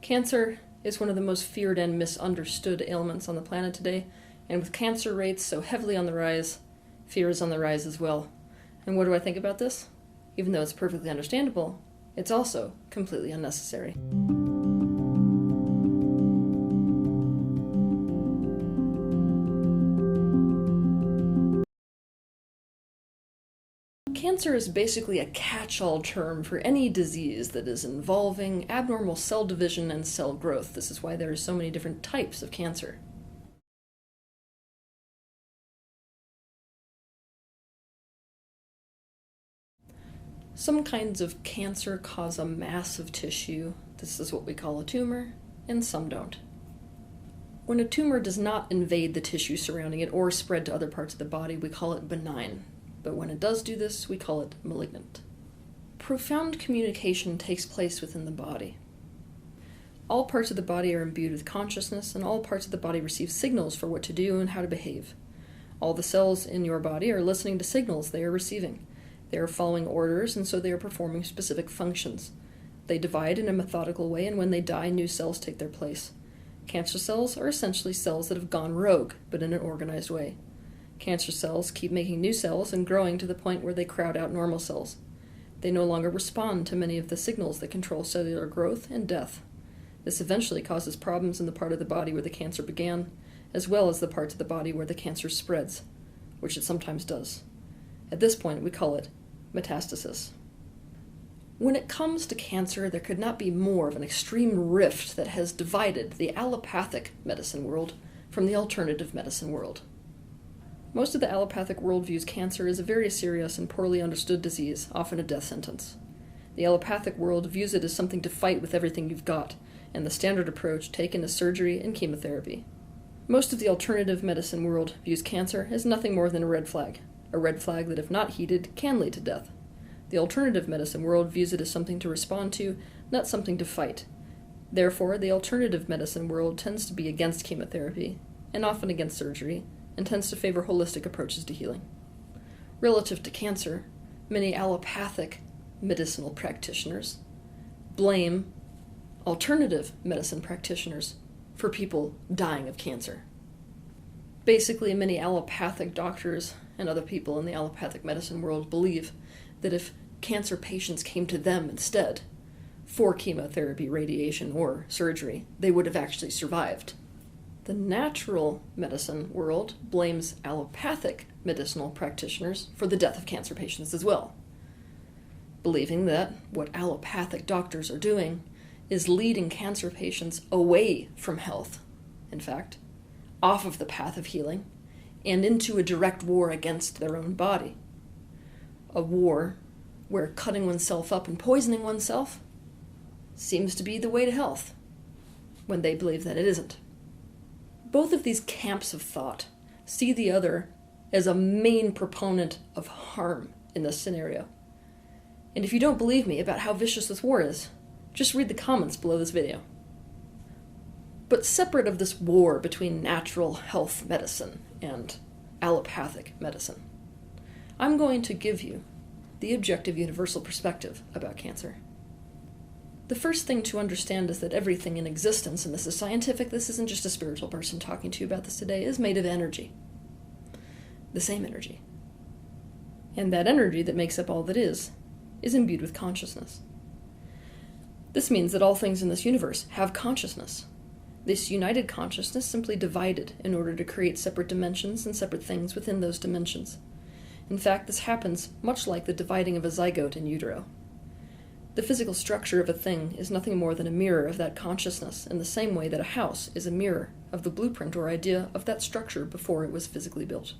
Cancer is one of the most feared and misunderstood ailments on the planet today, and with cancer rates so heavily on the rise, fear is on the rise as well. And what do I think about this? Even though it's perfectly understandable, it's also completely unnecessary. Cancer is basically a catch-all term for any disease that is involving abnormal cell division and cell growth. This is why there are so many different types of cancer. Some kinds of cancer cause a mass of tissue. This is what we call a tumor, and some don't. When a tumor does not invade the tissue surrounding it or spread to other parts of the body, we call it benign. But when it does do this, we call it malignant. Profound communication takes place within the body. All parts of the body are imbued with consciousness, and all parts of the body receive signals for what to do and how to behave. All the cells in your body are listening to signals they are receiving. They are following orders, and so they are performing specific functions. They divide in a methodical way, and when they die, new cells take their place. Cancer cells are essentially cells that have gone rogue, but in an organized way. Cancer cells keep making new cells and growing to the point where they crowd out normal cells. They no longer respond to many of the signals that control cellular growth and death. This eventually causes problems in the part of the body where the cancer began, as well as the parts of the body where the cancer spreads, which it sometimes does. At this point, we call it metastasis. When it comes to cancer, there could not be more of an extreme rift that has divided the allopathic medicine world from the alternative medicine world. Most of the allopathic world views cancer as a very serious and poorly understood disease, often a death sentence. The allopathic world views it as something to fight with everything you've got, and the standard approach taken is surgery and chemotherapy. Most of the alternative medicine world views cancer as nothing more than a red flag that if not heeded can lead to death. The alternative medicine world views it as something to respond to, not something to fight. Therefore, the alternative medicine world tends to be against chemotherapy, and often against surgery, and tends to favor holistic approaches to healing. Relative to cancer, many allopathic medicinal practitioners blame alternative medicine practitioners for people dying of cancer. Basically, many allopathic doctors and other people in the allopathic medicine world believe that if cancer patients came to them instead for chemotherapy, radiation, or surgery, they would have actually survived. The natural medicine world blames allopathic medicinal practitioners for the death of cancer patients as well, believing that what allopathic doctors are doing is leading cancer patients away from health, in fact, off of the path of healing, and into a direct war against their own body. A war where cutting oneself up and poisoning oneself seems to be the way to health, when they believe that it isn't. Both of these camps of thought see the other as a main proponent of harm in this scenario. And if you don't believe me about how vicious this war is, just read the comments below this video. But separate of this war between natural health medicine and allopathic medicine, I'm going to give you the objective universal perspective about cancer. The first thing to understand is that everything in existence, and this is scientific, this isn't just a spiritual person talking to you about this today, is made of energy. The same energy. And that energy that makes up all that is imbued with consciousness. This means that all things in this universe have consciousness. This united consciousness simply divided in order to create separate dimensions and separate things within those dimensions. In fact, this happens much like the dividing of a zygote in utero. The physical structure of a thing is nothing more than a mirror of that consciousness, in the same way that a house is a mirror of the blueprint or idea of that structure before it was physically built.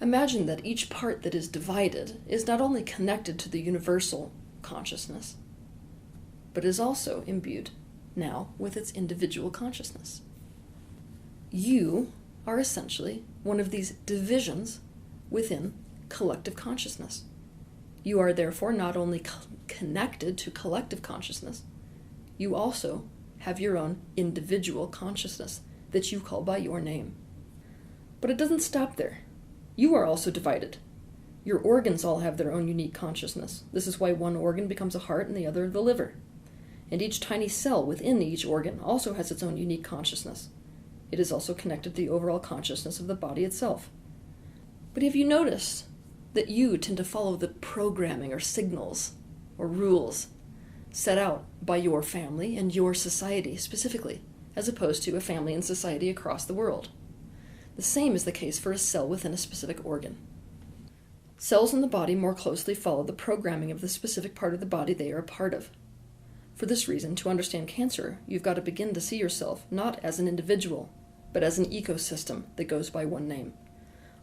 Imagine that each part that is divided is not only connected to the universal consciousness, but is also imbued now with its individual consciousness. You are essentially one of these divisions within collective consciousness. You are therefore not only connected to collective consciousness, you also have your own individual consciousness that you call by your name. But it doesn't stop there. You are also divided. Your organs all have their own unique consciousness. This is why one organ becomes a heart and the other the liver. and each tiny cell within each organ also has its own unique consciousness. It is also connected to the overall consciousness of the body itself. But have you noticed that you tend to follow the programming or signals or rules set out by your family and your society specifically, as opposed to a family and society across the world? The same is the case for a cell within a specific organ. Cells in the body more closely follow the programming of the specific part of the body they are a part of. For this reason, to understand cancer, you've got to begin to see yourself not as an individual, but as an ecosystem that goes by one name.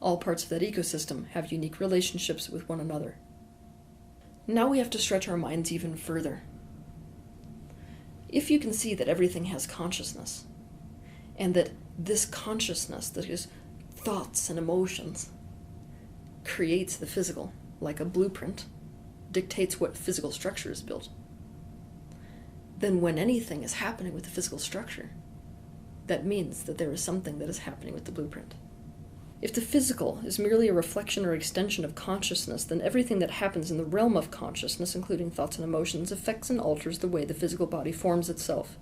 All parts of that ecosystem have unique relationships with one another. Now we have to stretch our minds even further. If you can see that everything has consciousness, and that this consciousness, that is thoughts and emotions, creates the physical, like a blueprint, dictates what physical structure is built, then when anything is happening with the physical structure, that means that there is something that is happening with the blueprint. If the physical is merely a reflection or extension of consciousness, then everything that happens in the realm of consciousness, including thoughts and emotions, affects and alters the way the physical body forms itself.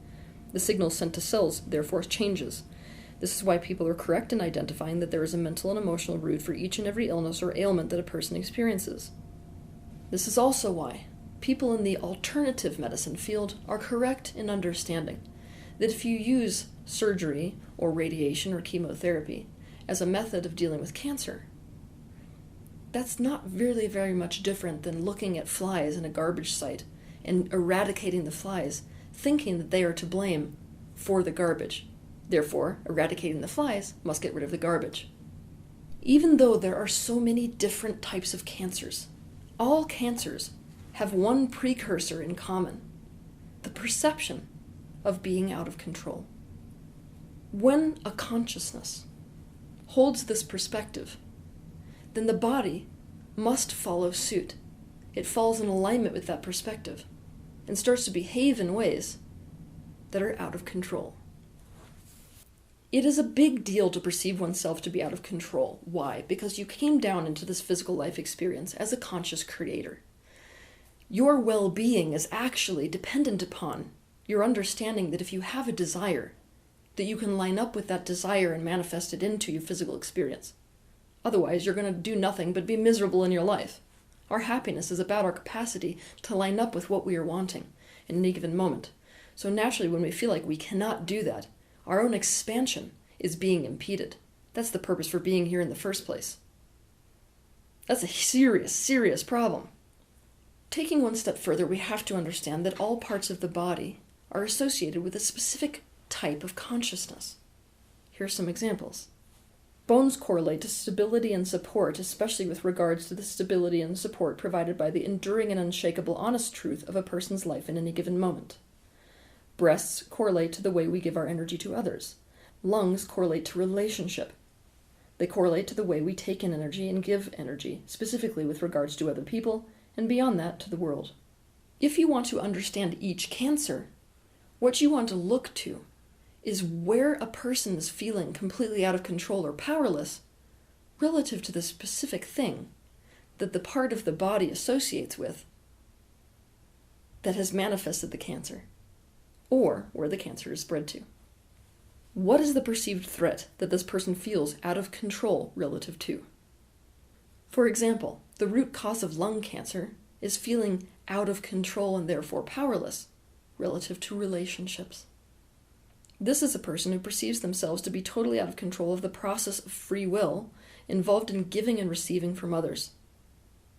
The signal sent to cells, therefore, changes. This is why people are correct in identifying that there is a mental and emotional root for each and every illness or ailment that a person experiences. This is also why people in the alternative medicine field are correct in understanding that if you use surgery or radiation or chemotherapy as a method of dealing with cancer, that's not really very much different than looking at flies in a garbage site and eradicating the flies, thinking that they are to blame for the garbage. Therefore, eradicating the flies must get rid of the garbage. Even though there are so many different types of cancers, all cancers have one precursor in common: the perception of being out of control. When a consciousness holds this perspective, then the body must follow suit. It falls in alignment with that perspective and starts to behave in ways that are out of control. It is a big deal to perceive oneself to be out of control. Why? Because you came down into this physical life experience as a conscious creator. Your well-being is actually dependent upon your understanding that if you have a desire, that you can line up with that desire and manifest it into your physical experience. Otherwise, you're going to do nothing but be miserable in your life. Our happiness is about our capacity to line up with what we are wanting in any given moment. So naturally, when we feel like we cannot do that, our own expansion is being impeded. That's the purpose for being here in the first place. That's a serious, serious problem. Taking one step further, we have to understand that all parts of the body are associated with a specific type of consciousness. Here are some examples. Bones correlate to stability and support, especially with regards to the stability and support provided by the enduring and unshakable honest truth of a person's life in any given moment. Breasts correlate to the way we give our energy to others. Lungs correlate to relationship. They correlate to the way we take in energy and give energy, specifically with regards to other people, and beyond that, to the world. If you want to understand each cancer, what you want to look to is where a person is feeling completely out of control or powerless relative to the specific thing that the part of the body associates with that has manifested the cancer, or where the cancer is spread to. What is the perceived threat that this person feels out of control relative to? For example, the root cause of lung cancer is feeling out of control and therefore powerless relative to relationships. This is a person who perceives themselves to be totally out of control of the process of free will involved in giving and receiving from others.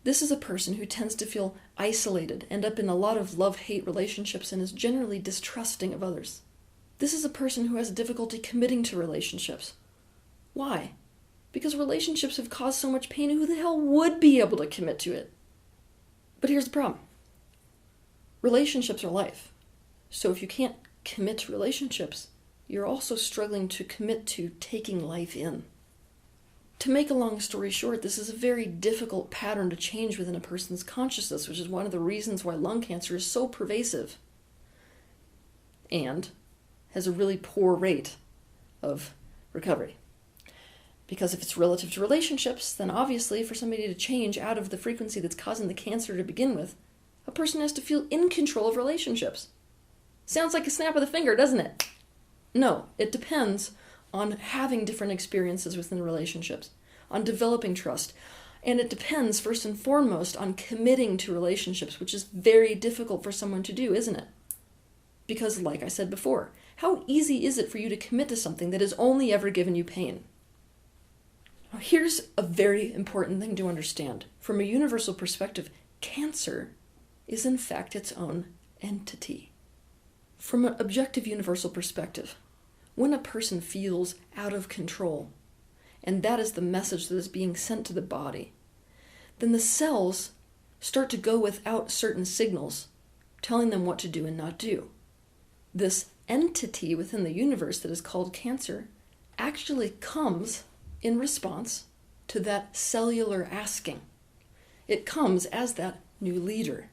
This is a person who tends to feel isolated, end up in a lot of love-hate relationships, and is generally distrusting of others. This is a person who has difficulty committing to relationships. Why? Because relationships have caused so much pain, who the hell would be able to commit to it? But here's the problem. Relationships are life. So if you can't commit to relationships, you're also struggling to commit to taking life in. To make a long story short, this is a very difficult pattern to change within a person's consciousness, which is one of the reasons why lung cancer is so pervasive and has a really poor rate of recovery. Because if it's relative to relationships, then obviously for somebody to change out of the frequency that's causing the cancer to begin with, a person has to feel in control of relationships. Sounds like a snap of the finger, doesn't it? No, it depends on having different experiences within relationships, on developing trust, and it depends first and foremost on committing to relationships, which is very difficult for someone to do, isn't it? Because, like I said before, how easy is it for you to commit to something that has only ever given you pain? Now, here's a very important thing to understand. From a universal perspective, cancer is in fact its own entity. From an objective universal perspective, when a person feels out of control, and that is the message that is being sent to the body, then the cells start to go without certain signals telling them what to do and not do. This entity within the universe that is called cancer actually comes in response to that cellular asking. It comes as that new leader.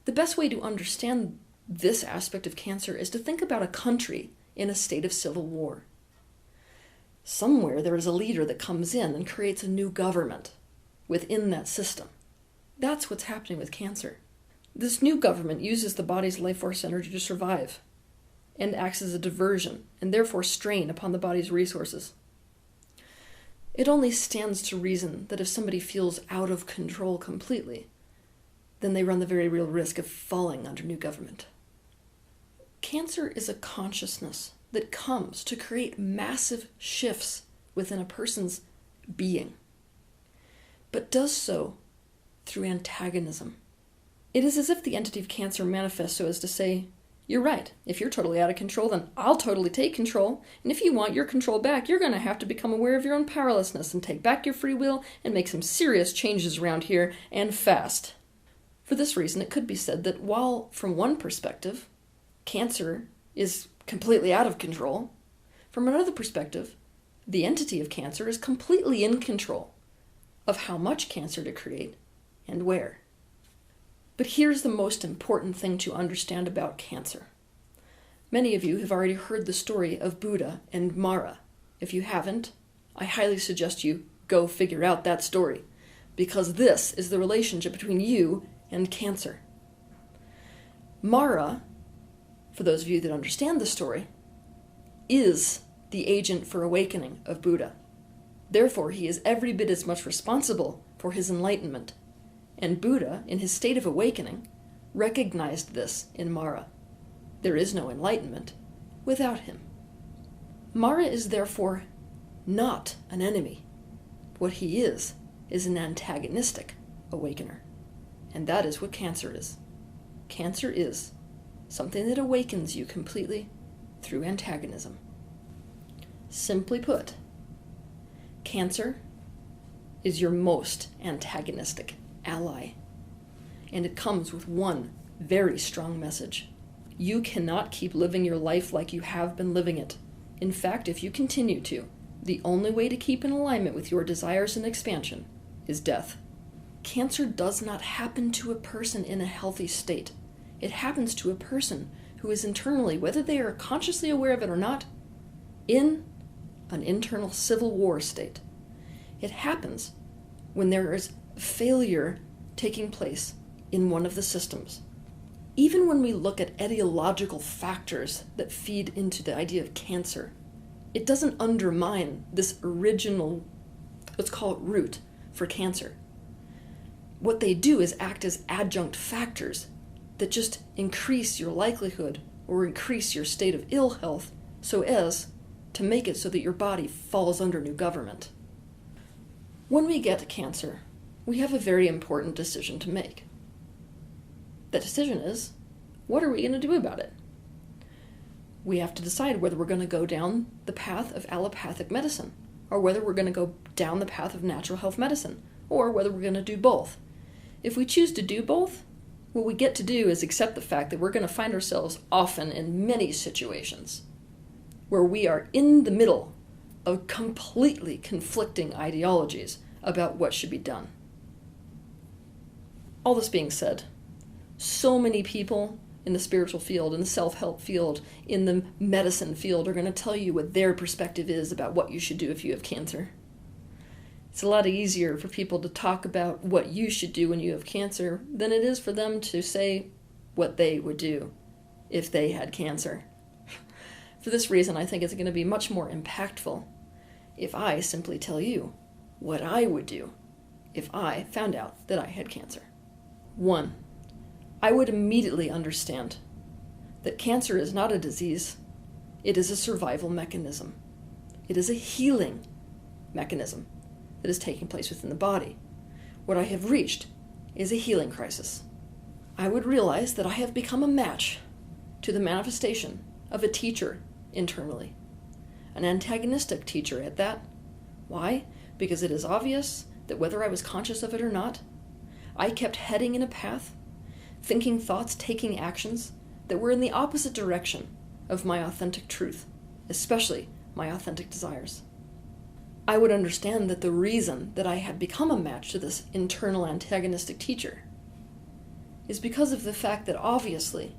The best way to understand this aspect of cancer is to think about a country in a state of civil war. Somewhere there is a leader that comes in and creates a new government within that system. That's what's happening with cancer. This new government uses the body's life force energy to survive and acts as a diversion and therefore strain upon the body's resources. It only stands to reason that if somebody feels out of control completely, then they run the very real risk of falling under new government. Cancer is a consciousness that comes to create massive shifts within a person's being, but does so through antagonism. It is as if the entity of cancer manifests so as to say, you're right, if you're totally out of control, then I'll totally take control, and if you want your control back, you're going to have to become aware of your own powerlessness and take back your free will and make some serious changes around here, and fast. For this reason, it could be said that while, from one perspective, cancer is completely out of control, from another perspective, the entity of cancer is completely in control of how much cancer to create and where. But here's the most important thing to understand about cancer. Many of you have already heard the story of Buddha and Mara. If you haven't, I highly suggest you go figure out that story, because this is the relationship between you and cancer. Mara, for those of you that understand the story, is the agent for awakening of Buddha. Therefore, he is every bit as much responsible for his enlightenment. And Buddha, in his state of awakening, recognized this in Mara. There is no enlightenment without him. Mara is therefore not an enemy. What he is an antagonistic awakener. And that is what cancer is. Cancer is something that awakens you completely through antagonism. Simply put, cancer is your most antagonistic ally. And it comes with one very strong message. You cannot keep living your life like you have been living it. In fact, if you continue to, the only way to keep in alignment with your desires and expansion is death. Cancer does not happen to a person in a healthy state. It happens to a person who is internally, whether they are consciously aware of it or not, in an internal civil war state. It happens when there is failure taking place in one of the systems. Even when we look at etiological factors that feed into the idea of cancer, it doesn't undermine this original, let's call it root, for cancer. What they do is act as adjunct factors that just increase your likelihood or increase your state of ill health so as to make it so that your body falls under new government. When we get cancer, we have a very important decision to make. The decision is, what are we going to do about it? We have to decide whether we're going to go down the path of allopathic medicine, or whether we're going to go down the path of natural health medicine, or whether we're going to do both. If we choose to do both, what we get to do is accept the fact that we're going to find ourselves often in many situations where we are in the middle of completely conflicting ideologies about what should be done. All this being said, so many people in the spiritual field, in the self-help field, in the medicine field are going to tell you what their perspective is about what you should do if you have cancer. It's a lot easier for people to talk about what you should do when you have cancer than it is for them to say what they would do if they had cancer. For this reason, I think it's going to be much more impactful if I simply tell you what I would do if I found out that I had cancer. 1. I would immediately understand that cancer is not a disease. It is a survival mechanism. It is a healing mechanism that is taking place within the body. What I have reached is a healing crisis. I would realize that I have become a match to the manifestation of a teacher internally. An antagonistic teacher at that. Why? Because it is obvious that whether I was conscious of it or not, I kept heading in a path, thinking thoughts, taking actions that were in the opposite direction of my authentic truth, especially my authentic desires. I would understand that the reason that I had become a match to this internal antagonistic teacher is because of the fact that obviously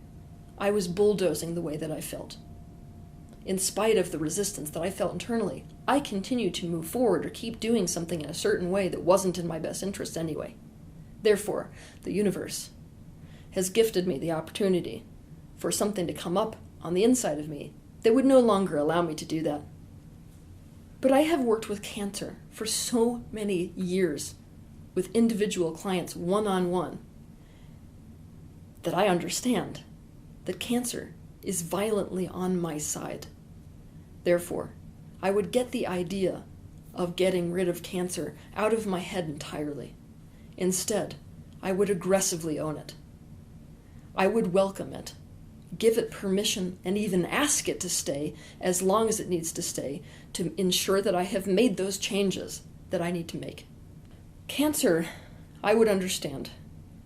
I was bulldozing the way that I felt. In spite of the resistance that I felt internally, I continued to move forward or keep doing something in a certain way that wasn't in my best interest anyway. Therefore, the universe has gifted me the opportunity for something to come up on the inside of me that would no longer allow me to do that. But I have worked with cancer for so many years with individual clients one-on-one that I understand that cancer is violently on my side. Therefore, I would get the idea of getting rid of cancer out of my head entirely. Instead, I would aggressively own it. I would welcome it, give it permission, and even ask it to stay as long as it needs to stay to ensure that I have made those changes that I need to make. Cancer, I would understand,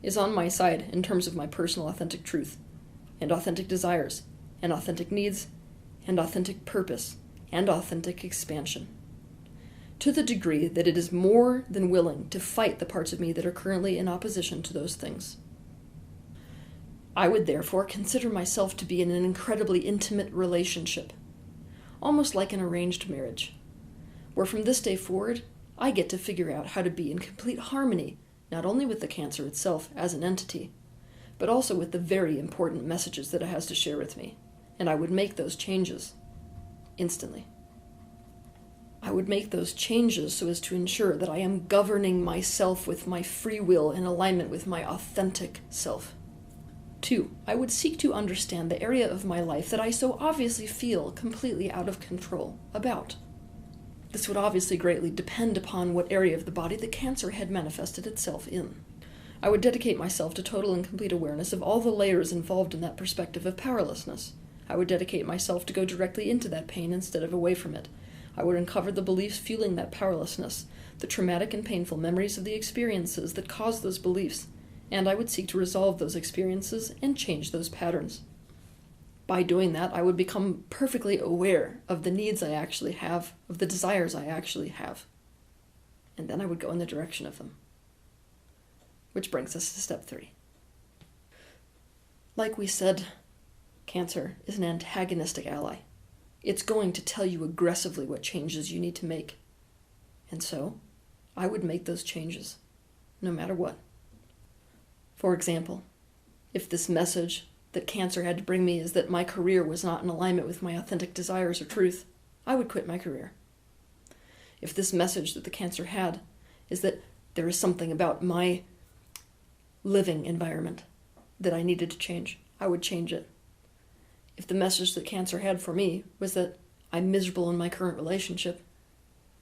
is on my side in terms of my personal authentic truth, and authentic desires, and authentic needs, and authentic purpose, and authentic expansion. To the degree that it is more than willing to fight the parts of me that are currently in opposition to those things. I would therefore consider myself to be in an incredibly intimate relationship, almost like an arranged marriage, where from this day forward, I get to figure out how to be in complete harmony, not only with the cancer itself as an entity, but also with the very important messages that it has to share with me, and I would make those changes instantly. I would make those changes so as to ensure that I am governing myself with my free will in alignment with my authentic self. 2, I would seek to understand the area of my life that I so obviously feel completely out of control about. This would obviously greatly depend upon what area of the body the cancer had manifested itself in. I would dedicate myself to total and complete awareness of all the layers involved in that perspective of powerlessness. I would dedicate myself to go directly into that pain instead of away from it. I would uncover the beliefs fueling that powerlessness, the traumatic and painful memories of the experiences that caused those beliefs, and I would seek to resolve those experiences and change those patterns. By doing that, I would become perfectly aware of the needs I actually have, of the desires I actually have. And then I would go in the direction of them. Which brings us to step 3. Like we said, cancer is an antagonistic ally. It's going to tell you aggressively what changes you need to make. And so, I would make those changes, no matter what. For example, if this message that cancer had to bring me is that my career was not in alignment with my authentic desires or truth, I would quit my career. If this message that the cancer had is that there is something about my living environment that I needed to change, I would change it. If the message that cancer had for me was that I'm miserable in my current relationship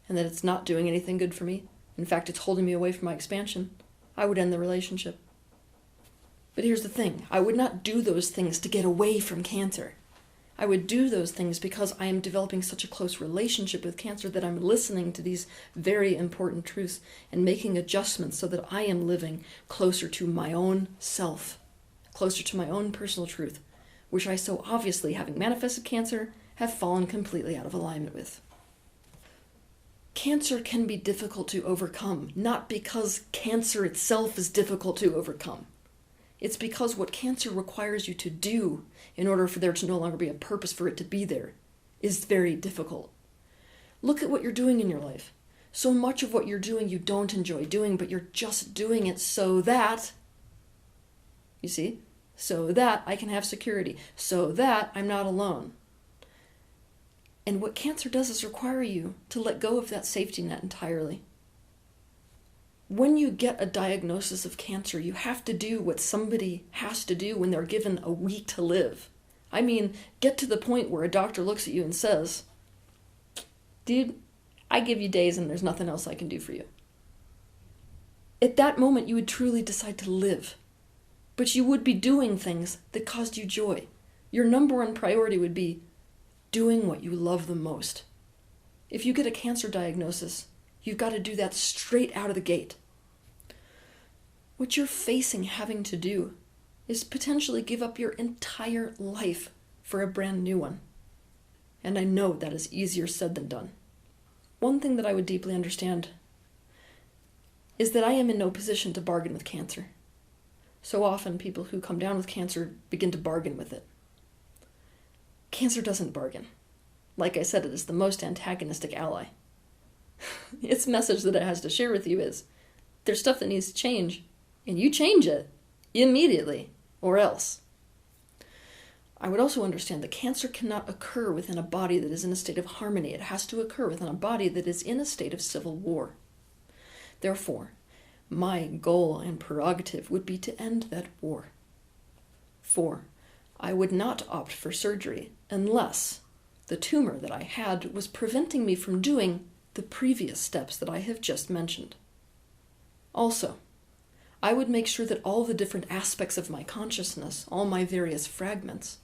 and that it's not doing anything good for me, in fact, it's holding me away from my expansion, I would end the relationship. But here's the thing, I would not do those things to get away from cancer. I would do those things because I am developing such a close relationship with cancer that I'm listening to these very important truths and making adjustments so that I am living closer to my own self, closer to my own personal truth, which I so obviously, having manifested cancer, have fallen completely out of alignment with. cancer can be difficult to overcome, not because cancer itself is difficult to overcome. It's because what cancer requires you to do in order for there to no longer be a purpose for it to be there is very difficult. Look at what you're doing in your life. So much of what you're doing you don't enjoy doing, but you're just doing it so that, you see, so that I can have security, so that I'm not alone. And what cancer does is require you to let go of that safety net entirely. When you get a diagnosis of cancer, you have to do what somebody has to do when they're given a week to live. I mean, get to the point where a doctor looks at you and says, dude, I give you days and there's nothing else I can do for you. At that moment, you would truly decide to live. But you would be doing things that caused you joy. Your number one priority would be doing what you love the most. If you get a cancer diagnosis, you've got to do that straight out of the gate. What you're facing having to do is potentially give up your entire life for a brand new one. And I know that is easier said than done. One thing that I would deeply understand is that I am in no position to bargain with cancer. So often people who come down with cancer begin to bargain with it. Cancer doesn't bargain. Like I said, it is the most antagonistic ally. Its message that it has to share with you is, there's stuff that needs to change, and you change it immediately, or else. I would also understand that cancer cannot occur within a body that is in a state of harmony. It has to occur within a body that is in a state of civil war. Therefore, my goal and prerogative would be to end that war. 4. I would not opt for surgery unless the tumor that I had was preventing me from doing the previous steps that I have just mentioned. Also, I would make sure that all the different aspects of my consciousness, all my various fragments,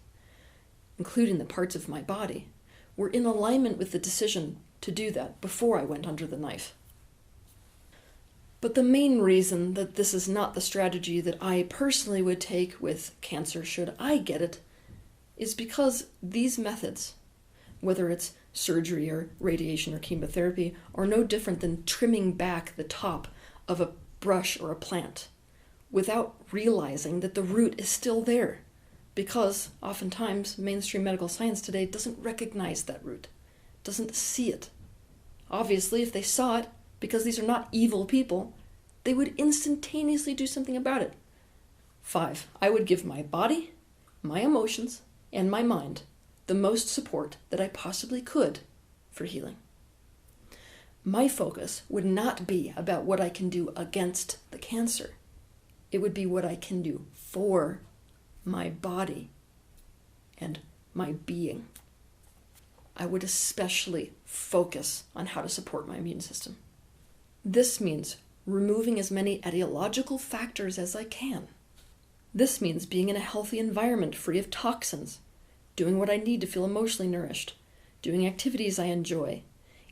including the parts of my body, were in alignment with the decision to do that before I went under the knife. But the main reason that this is not the strategy that I personally would take with cancer should I get it is because these methods, whether it's surgery or radiation or chemotherapy, are no different than trimming back the top of a brush or a plant without realizing that the root is still there, because oftentimes mainstream medical science today doesn't recognize that root, doesn't see it. Obviously, if they saw it, because these are not evil people, they would instantaneously do something about it. 5. I would give my body, my emotions, and my mind the most support that I possibly could for healing. My focus would not be about what I can do against the cancer. It would be what I can do for my body and my being. I would especially focus on how to support my immune system. This means removing as many etiological factors as I can. This means being in a healthy environment free of toxins, doing what I need to feel emotionally nourished, doing activities I enjoy,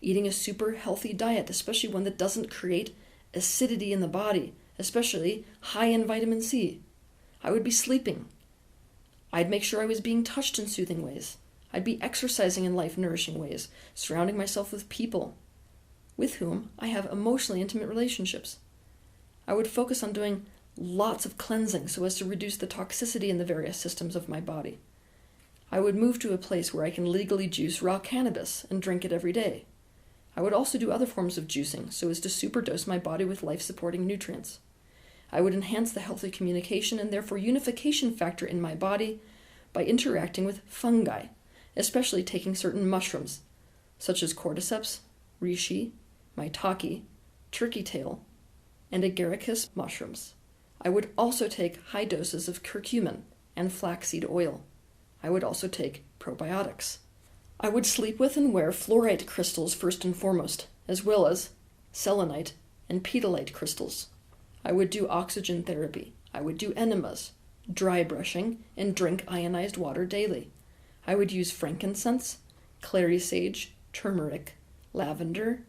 eating a super healthy diet, especially one that doesn't create acidity in the body, especially high in vitamin C. I would be sleeping. I'd make sure I was being touched in soothing ways. I'd be exercising in life-nourishing ways, surrounding myself with people with whom I have emotionally intimate relationships. I would focus on doing lots of cleansing so as to reduce the toxicity in the various systems of my body. I would move to a place where I can legally juice raw cannabis and drink it every day. I would also do other forms of juicing so as to superdose my body with life-supporting nutrients. I would enhance the healthy communication and therefore unification factor in my body by interacting with fungi, especially taking certain mushrooms, such as cordyceps, reishi, maitake, turkey tail, and agaricus mushrooms. I would also take high doses of curcumin and flaxseed oil. I would also take probiotics. I would sleep with and wear fluorite crystals first and foremost, as well as selenite and pedalite crystals. I would do oxygen therapy. I would do enemas, dry brushing, and drink ionized water daily. I would use frankincense, clary sage, turmeric, lavender,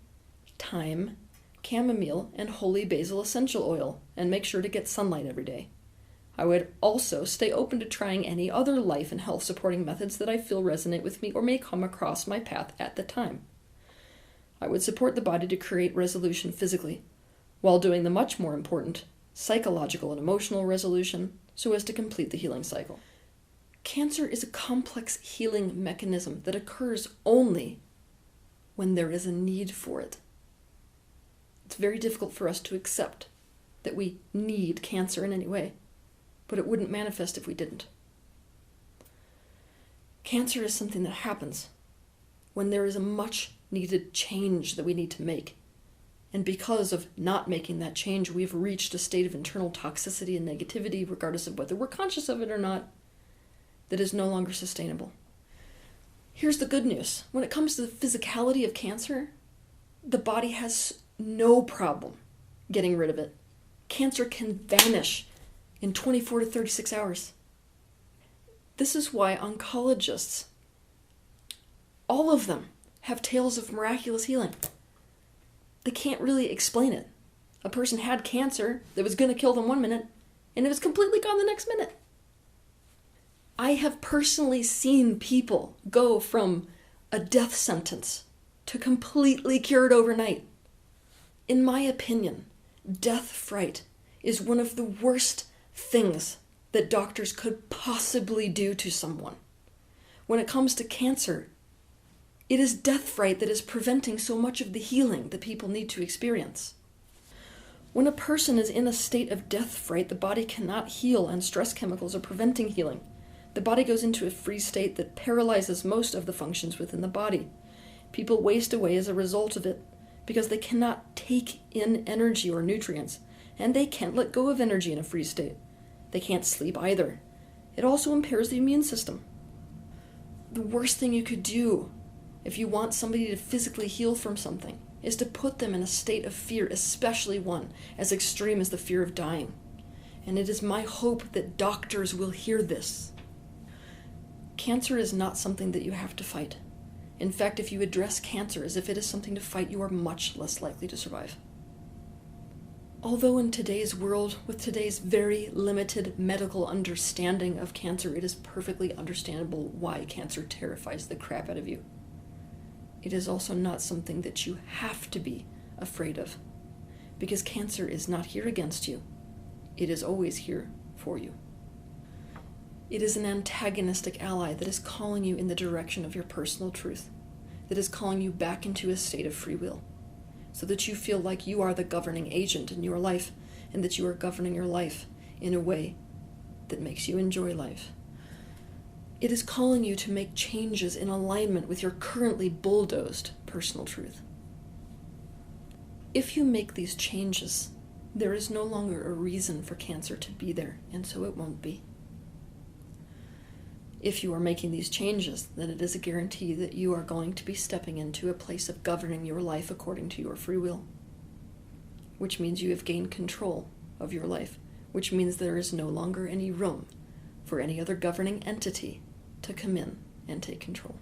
thyme, chamomile, and holy basil essential oil, and make sure to get sunlight every day. I would also stay open to trying any other life and health supporting methods that I feel resonate with me or may come across my path at the time. I would support the body to create resolution physically, while doing the much more important psychological and emotional resolution so as to complete the healing cycle. Cancer is a complex healing mechanism that occurs only when there is a need for it. It's very difficult for us to accept that we need cancer in any way, but it wouldn't manifest if we didn't. Cancer is something that happens when there is a much needed change that we need to make. And because of not making that change, we've reached a state of internal toxicity and negativity, regardless of whether we're conscious of it or not, that is no longer sustainable. Here's the good news. When it comes to the physicality of cancer, the body has no problem getting rid of it. Cancer can vanish in 24 to 36 hours. This is why oncologists, all of them, have tales of miraculous healing. They can't really explain it. A person had cancer that was going to kill them 1 minute, and it was completely gone the next minute. I have personally seen people go from a death sentence to completely cured overnight. In my opinion, death fright is one of the worst things that doctors could possibly do to someone. When it comes to cancer, it is death fright that is preventing so much of the healing that people need to experience. When a person is in a state of death fright, the body cannot heal and stress chemicals are preventing healing. The body goes into a freeze state that paralyzes most of the functions within the body. People waste away as a result of it because they cannot take in energy or nutrients, and they can't let go of energy in a freeze state. They can't sleep either. It also impairs the immune system. The worst thing you could do if you want somebody to physically heal from something is to put them in a state of fear, especially one as extreme as the fear of dying. And it is my hope that doctors will hear this. Cancer is not something that you have to fight. In fact, if you address cancer as if it is something to fight, you are much less likely to survive. Although in today's world, with today's very limited medical understanding of cancer, it is perfectly understandable why cancer terrifies the crap out of you. It is also not something that you have to be afraid of, because cancer is not here against you. It is always here for you. It is an antagonistic ally that is calling you in the direction of your personal truth, that is calling you back into a state of free will, so that you feel like you are the governing agent in your life, and that you are governing your life in a way that makes you enjoy life. It is calling you to make changes in alignment with your currently bulldozed personal truth. If you make these changes, there is no longer a reason for cancer to be there, and so it won't be. If you are making these changes, then it is a guarantee that you are going to be stepping into a place of governing your life according to your free will, which means you have gained control of your life, which means there is no longer any room for any other governing entity to come in and take control.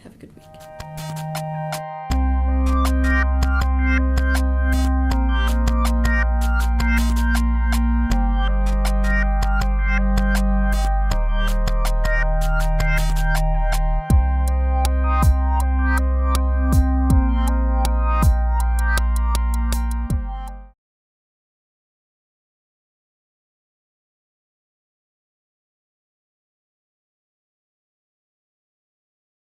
Have a good week.